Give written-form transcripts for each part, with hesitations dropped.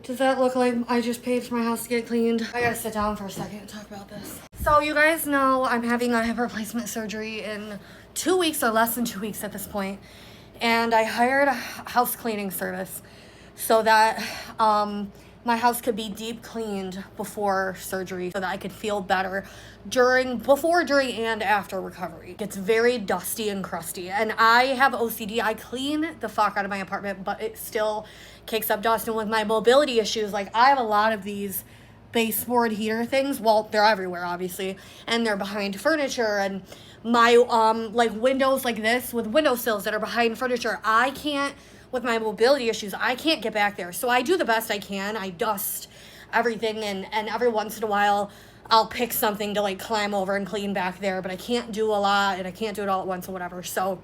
Does that look like I just paid for my house to get cleaned? I gotta sit down for a second and talk about this. So you guys know I'm having a hip replacement surgery in 2 weeks or less than 2 weeks at this point. And I hired a house cleaning service so that my house could be deep cleaned before surgery so that I could feel better before, during, and after recovery. It's very dusty and crusty. And I have OCD. I clean the fuck out of my apartment, but it still kicks up dust. And with my mobility issues, like I have a lot of these baseboard heater things. Well, they're everywhere, obviously. And they're behind furniture. And my like windows like this with windowsills that are behind furniture, I can't, with my mobility issues, I can't get back there. So I do the best I can. I dust everything, and every once in a while I'll pick something to like climb over and clean back there, but I can't do a lot and I can't do it all at once or whatever. So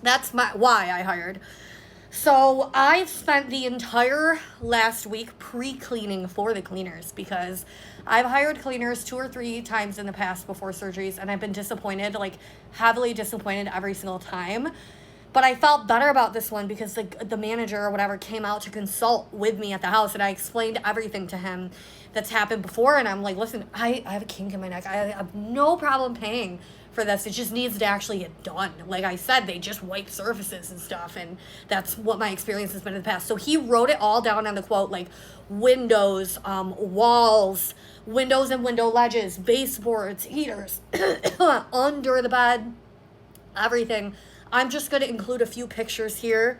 that's why I hired. So I've spent the entire last week pre-cleaning for the cleaners because I've hired cleaners 2 or 3 times in the past before surgeries, and I've been disappointed, like heavily disappointed every single time. But I felt better about this one because the manager or whatever came out to consult with me at the house, and I explained everything to him that's happened before. And I'm like, listen, I have a kink in my neck. I have no problem paying for this. It just needs to actually get done. Like I said, they just wipe surfaces and stuff, and that's what my experience has been in the past. So he wrote it all down on the quote, like windows, walls, windows and window ledges, baseboards, heaters, under the bed, everything. I'm just going to include a few pictures here.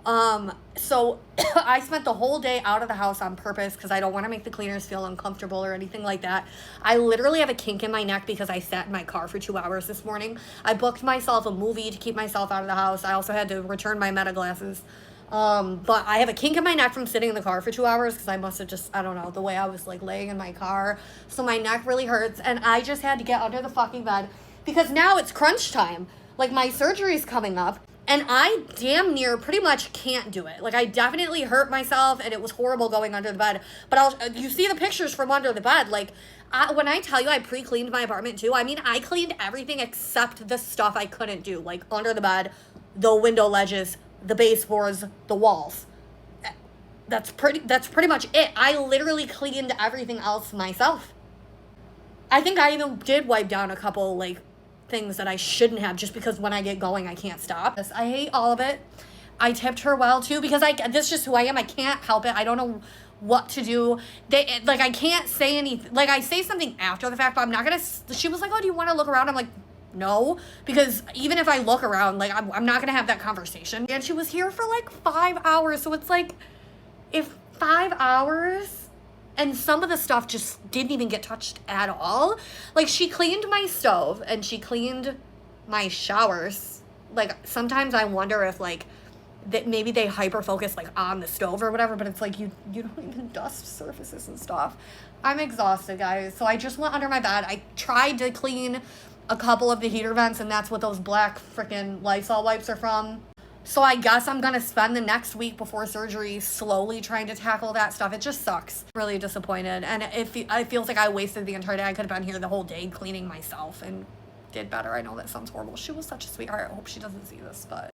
So I spent the whole day out of the house on purpose because I don't want to make the cleaners feel uncomfortable or anything like that. I literally have a kink in my neck because I sat in my car for 2 hours this morning. I booked myself a movie to keep myself out of the house. I also had to return my Meta glasses. But I have a kink in my neck from sitting in the car for 2 hours because I must have just, I don't know, the way I was like laying in my car. So my neck really hurts, and I just had to get under the fucking bed because now it's crunch time. Like, my surgery's coming up, and I damn near pretty much can't do it. Like, I definitely hurt myself, and it was horrible going under the bed. But you see the pictures from under the bed. Like, when I tell you I pre-cleaned my apartment, too, I mean, I cleaned everything except the stuff I couldn't do. Like, under the bed, the window ledges, the baseboards, the walls. That's pretty much it. I literally cleaned everything else myself. I think I even did wipe down a couple, like, things that I shouldn't have, just because when I get going I can't stop. I hate all of it. I tipped her well too because this is just who I am. I can't help it. I don't know what to do. I can't say anything. Like, I say something after the fact, but I'm not gonna. She was like, oh, do you want to look around? I'm like, no, because even if I look around, like, I'm not gonna have that conversation. And she was here for like 5 hours, so it's like, if 5 hours and some of the stuff just didn't even get touched at all. Like, she cleaned my stove and she cleaned my showers. Like, sometimes I wonder if, like, that maybe they hyper-focus, like, on the stove or whatever, but it's like, you don't even dust surfaces and stuff. I'm exhausted, guys. So I just went under my bed. I tried to clean a couple of the heater vents, and that's what those black freaking Lysol wipes are from. So I guess I'm going to spend the next week before surgery slowly trying to tackle that stuff. It just sucks. Really disappointed. And it feels like I wasted the entire day. I could have been here the whole day cleaning myself and did better. I know that sounds horrible. She was such a sweetheart. I hope she doesn't see this, but